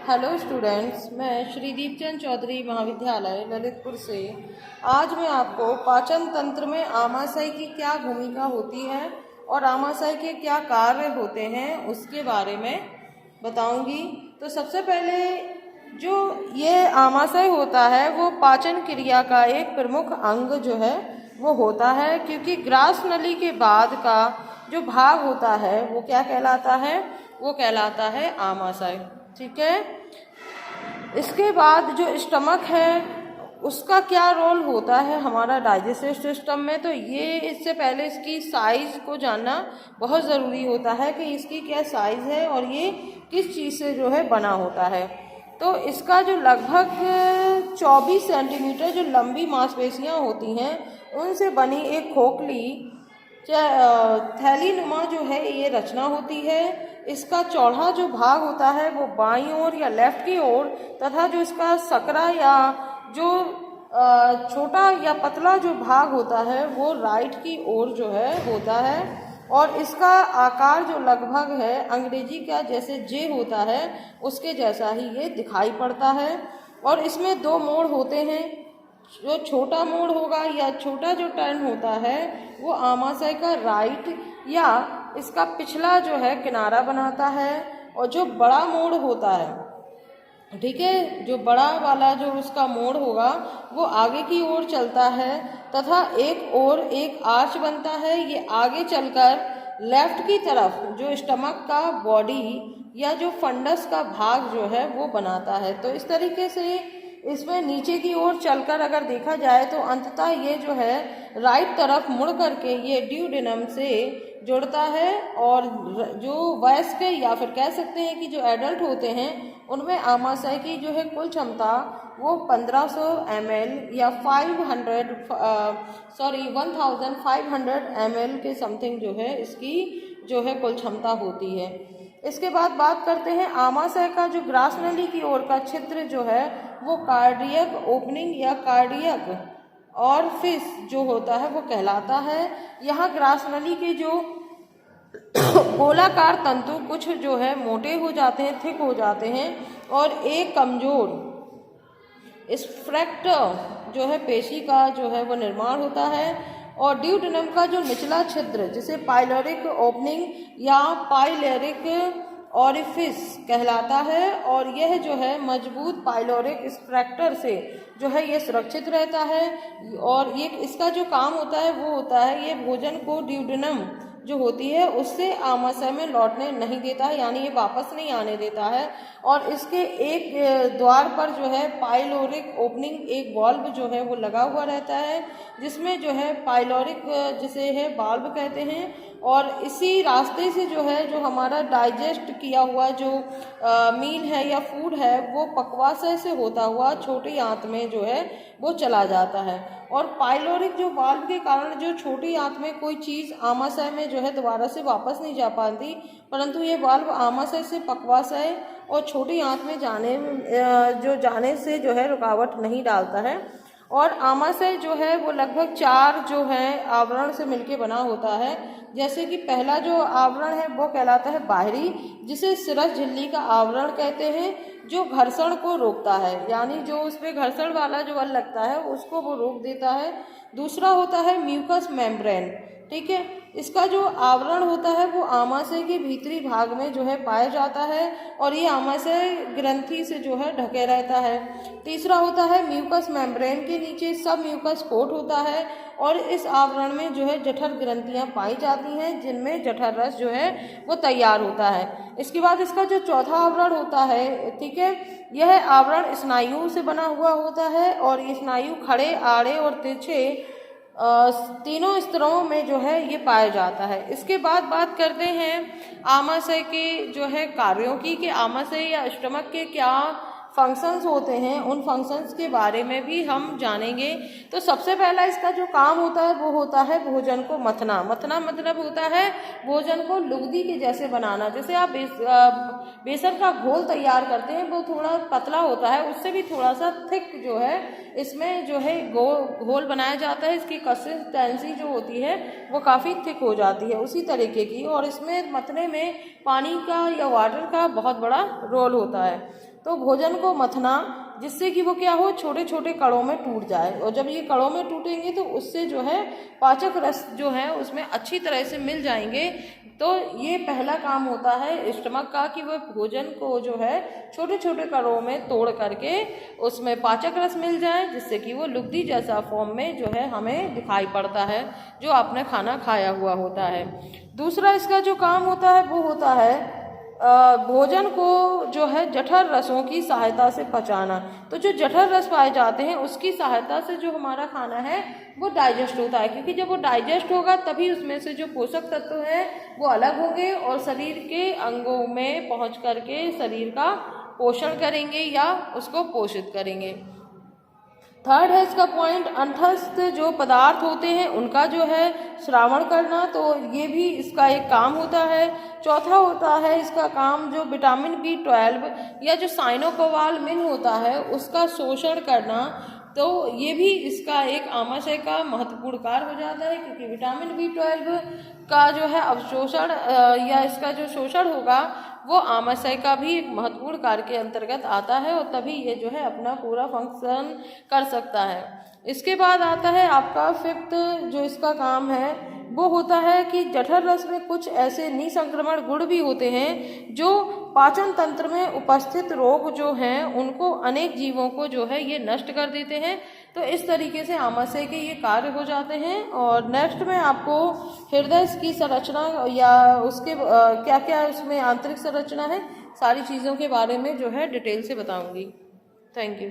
Hello students, मैं श्री दीपचंद चौधरी महाविद्यालय ललितपुर से आज मैं आपको पाचन तंत्र में आमाशय की क्या भूमिका होती है और आमाशय के क्या कार्य होते हैं उसके बारे में बताऊंगी। तो सबसे पहले जो ये आमाशय होता है वो पाचन क्रिया का एक प्रमुख अंग जो है वो होता है, क्योंकि ग्रास नली के बाद का जो भाग होता है वो क्या कहलाता है, वो कहलाता है आमाशय। ठीक है। इसके बाद जो स्टमक है उसका क्या रोल होता है हमारा डाइजेस्टिव सिस्टम में, तो ये इससे पहले इसकी साइज़ को जानना बहुत ज़रूरी होता है कि इसकी क्या साइज़ है और ये किस चीज़ से जो है बना होता है। तो इसका जो लगभग 24 सेंटीमीटर जो लंबी मांसपेशियां होती हैं उनसे बनी एक खोखली थैलीनुमा जो है ये रचना होती है। इसका चौड़ा जो भाग होता है वो बाईं ओर या लेफ्ट की ओर तथा जो इसका सकरा या जो छोटा या पतला जो भाग होता है वो राइट की ओर जो है होता है। और इसका आकार जो लगभग है अंग्रेजी का जैसे जे होता है उसके जैसा ही ये दिखाई पड़ता है। और इसमें दो मोड़ होते हैं, जो छोटा मोड़ होगा या छोटा जो टर्न होता है वो आमाशय का राइट या इसका पिछला जो है किनारा बनाता है, और जो बड़ा मोड़ होता है, ठीक है, जो बड़ा वाला जो उसका मोड़ होगा वो आगे की ओर चलता है तथा एक ओर एक आर्च बनता है। ये आगे चलकर लेफ्ट की तरफ जो स्टमक का बॉडी या जो फंडस का भाग जो है वो बनाता है। तो इस तरीके से इसमें नीचे की ओर चलकर अगर देखा जाए तो अंततः ये जो है राइट तरफ मुड़ करके ये ड्यूडेनम से जुड़ता है। और जो वयस्क या फिर कह सकते हैं कि जो एडल्ट होते हैं उनमें आमाशय की जो है कुल क्षमता वो 1500 ml या 1500 ml के समथिंग जो है इसकी जो है कुल क्षमता होती है। इसके बाद बात करते हैं आमाशय का जो ग्रास नली की ओर का छिद्र जो है वो कार्डियक ओपनिंग या कार्डियक और फिश जो होता है वो कहलाता है। यहाँ ग्रास नली के जो गोलाकार तंतु कुछ जो है मोटे हो जाते हैं, थिक हो जाते हैं, और एक कमजोर स्फरेक्टर जो है पेशी का जो है वो निर्माण होता है। और ड्यूडेनम का जो निचला छिद्र जिसे पाइलोरिक ओपनिंग या पाइलेरिक ऑरिफिस कहलाता है, और यह जो है मजबूत पाइलोरिक स्फरेक्टर से जो है ये सुरक्षित रहता है। और ये इसका जो काम होता है वो होता है ये भोजन को ड्यूडेनम जो होती है उससे आमाशय में लौटने नहीं देता है, यानी ये वापस नहीं आने देता है। और इसके एक द्वार पर जो है पाइलोरिक ओपनिंग एक वाल्व जो है वो लगा हुआ रहता है, जिसमें जो है पाइलोरिक जिसे है वाल्व कहते हैं। और इसी रास्ते से जो है जो हमारा डाइजेस्ट किया हुआ जो मील है या फूड है वो पक्वाशय से होता हुआ छोटी आंत में जो है वो चला जाता है। और पाइलोरिक जो वाल्व के कारण जो छोटी आंत में कोई चीज़ आमाशय में जो है दोबारा से वापस नहीं जा पाती, परंतु ये वाल्व आमाशय से पक्वाशय और छोटी आंत में जाने से जो है रुकावट नहीं डालता है। और आमाशय जो है वो लगभग 4 जो है आवरण से मिलके बना होता है। जैसे कि पहला जो आवरण है वो कहलाता है बाहरी, जिसे सिरस झिल्ली का आवरण कहते हैं, जो घर्षण को रोकता है, यानी जो उस पर घर्षण वाला जो बल लगता है उसको वो रोक देता है। दूसरा होता है म्यूकस मेम्ब्रेन, ठीक है, इसका जो आवरण होता है वो आमाशय के भीतरी भाग में जो है पाया जाता है और ये आमाशय ग्रंथि से जो है ढके रहता है। तीसरा होता है म्यूकस मेम्ब्रेन के नीचे सब म्यूकस कोट होता है और इस आवरण में जो है जठर ग्रंथियां पाई जाती हैं, जिनमें जठर रस जो है वो तैयार होता है। इसके बाद इसका जो चौथा आवरण होता है, ठीक है, यह आवरण स्नायु से बना हुआ होता है और ये स्नायु खड़े, आड़े और तिरछे तीनों स्तरों में जो है ये पाया जाता है। इसके बाद बात करते हैं आमाशय के जो है कार्यों की, कि आमाशय या स्टमक के क्या फंक्शंस होते हैं, उन फंक्शंस के बारे में भी हम जानेंगे। तो सबसे पहला इसका जो काम होता है वो होता है भोजन को मथना। मथना मतलब होता है भोजन को लुगदी के जैसे बनाना। जैसे आप बेसन का घोल तैयार करते हैं वो थोड़ा पतला होता है, उससे भी थोड़ा सा थिक जो है इसमें जो है घोल बनाया जाता है। इसकी कंसिस्टेंसी जो होती है वो काफ़ी थिक हो जाती है उसी तरीके की, और इसमें मथने में पानी का या वाटर का बहुत बड़ा रोल होता है। तो भोजन को मथना, जिससे कि वो क्या हो, छोटे छोटे कणों में टूट जाए, और जब ये कणों में टूटेंगे तो उससे जो है पाचक रस जो है उसमें अच्छी तरह से मिल जाएंगे। तो ये पहला काम होता है स्टमक का कि वह भोजन को जो है छोटे छोटे कणों में तोड़ करके उसमें पाचक रस मिल जाए, जिससे कि वो लुगदी जैसा फॉर्म में जो है हमें दिखाई पड़ता है जो आपने खाना खाया हुआ होता है। दूसरा इसका जो काम होता है वो होता है भोजन को जो है जठर रसों की सहायता से पचाना। तो जो जठर रस पाए जाते हैं उसकी सहायता से जो हमारा खाना है वो डाइजेस्ट होता है, क्योंकि जब वो डाइजेस्ट होगा तभी उसमें से जो पोषक तत्व हैं वो अलग होंगे और शरीर के अंगों में पहुंच करके शरीर का पोषण करेंगे या उसको पोषित करेंगे। थर्ड है इसका पॉइंट, अंतस्थ जो पदार्थ होते हैं उनका जो है श्रावण करना, तो ये भी इसका एक काम होता है। चौथा होता है इसका काम जो विटामिन B12 या जो साइनोकोबालामिन होता है उसका शोषण करना, तो ये भी इसका एक आमाशय का महत्वपूर्ण कार्य हो जाता है, क्योंकि विटामिन B12 का जो है अवशोषण या इसका जो शोषण होगा वो आमाशय का भी एक महत्वपूर्ण कार्य के अंतर्गत आता है, और तभी ये जो है अपना पूरा फंक्शन कर सकता है। इसके बाद आता है आपका फिफ्थ जो इसका काम है वो होता है कि जठर रस में कुछ ऐसे निसंक्रमण गुण भी होते हैं जो पाचन तंत्र में उपस्थित रोग जो हैं उनको अनेक जीवों को जो है ये नष्ट कर देते हैं। तो इस तरीके से आमाशय के ये कार्य हो जाते हैं। और नेक्स्ट में आपको हृदय की संरचना या उसके क्या क्या उसमें आंतरिक संरचना है, सारी चीज़ों के बारे में जो है डिटेल से बताऊंगी। Thank you.